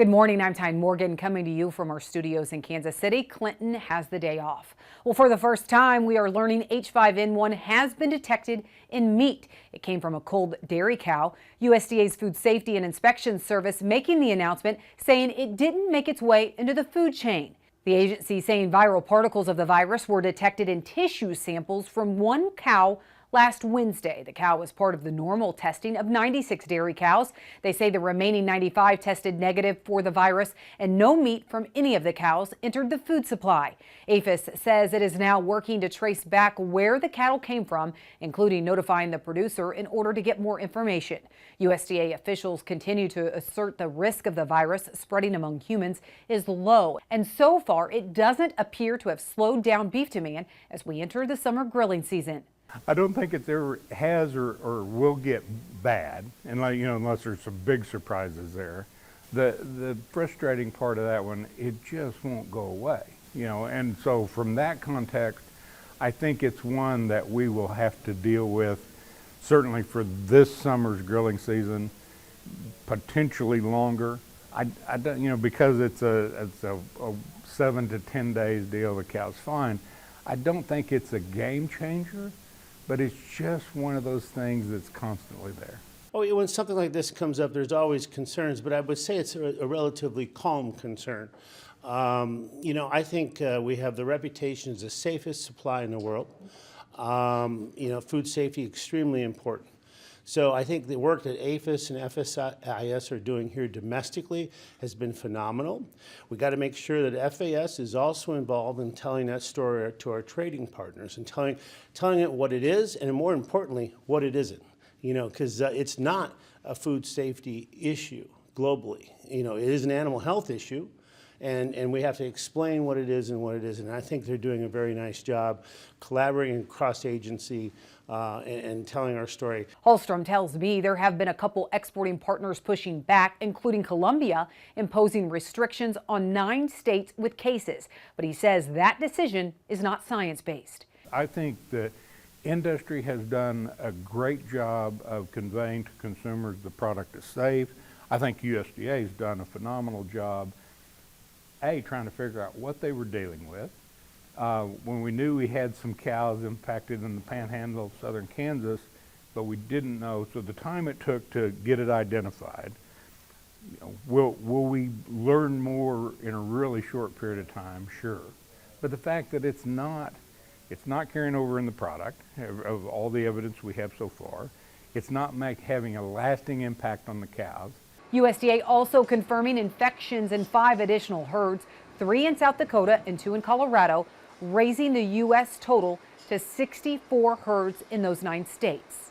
Good morning, I'm Tyne Morgan coming to you from our studios in Kansas City. Clinton has the day off. Well, for the first time, we are learning H5N1 has been detected in meat. It came from a culled dairy cow. USDA's Food Safety and Inspection Service making the announcement saying it didn't make its way into the food chain. The agency saying viral particles of the virus were detected in tissue samples from one cow last Wednesday. The cow was part of the normal testing of 96 dairy cows. They say the remaining 95 tested negative for the virus, and no meat from any of the cows entered the food supply. APHIS says it is now working to trace back where the cattle came from, including notifying the producer in order to get more information. USDA officials continue to assert the risk of the virus spreading among humans is low, and so far it doesn't appear to have slowed down beef demand as we enter the summer grilling season. I don't think it ever has or will get bad, and unless there's some big surprises there. The frustrating part of that one, it just won't go away, and so from that context, I think it's one that we will have to deal with, certainly for this summer's grilling season, potentially longer. I don't, because it's a 7 to 10 days deal, the cow's fine. I don't think it's a game changer, but it's just one of those things that's constantly there. Oh, when something like this comes up, there's always concerns, but I would say it's a relatively calm concern. I think we have the reputation as the safest supply in the world. Food safety extremely important. So I think the work that APHIS and FSIS are doing here domestically has been phenomenal. We got to make sure that FAS is also involved in telling that story to our trading partners and telling it what it is, and more importantly, what it isn't. Because it's not a food safety issue globally. It is an animal health issue. And we have to explain what it is and what it isn't. And I think they're doing a very nice job collaborating across agency and telling our story. Hallstrom tells me there have been a couple exporting partners pushing back, including Colombia, imposing restrictions on 9 states with cases. But he says that decision is not science-based. I think the industry has done a great job of conveying to consumers the product is safe. I think USDA has done a phenomenal job trying to figure out what they were dealing with. When we knew we had some cows impacted in the panhandle of southern Kansas, but we didn't know, so the time it took to get it identified, will we learn more in a really short period of time? Sure. But the fact that it's not carrying over in the product, of all the evidence we have so far, it's not having a lasting impact on the cows. USDA also confirming infections in 5 additional herds, 3 in South Dakota and 2 in Colorado, raising the U.S. total to 64 herds in those 9 states.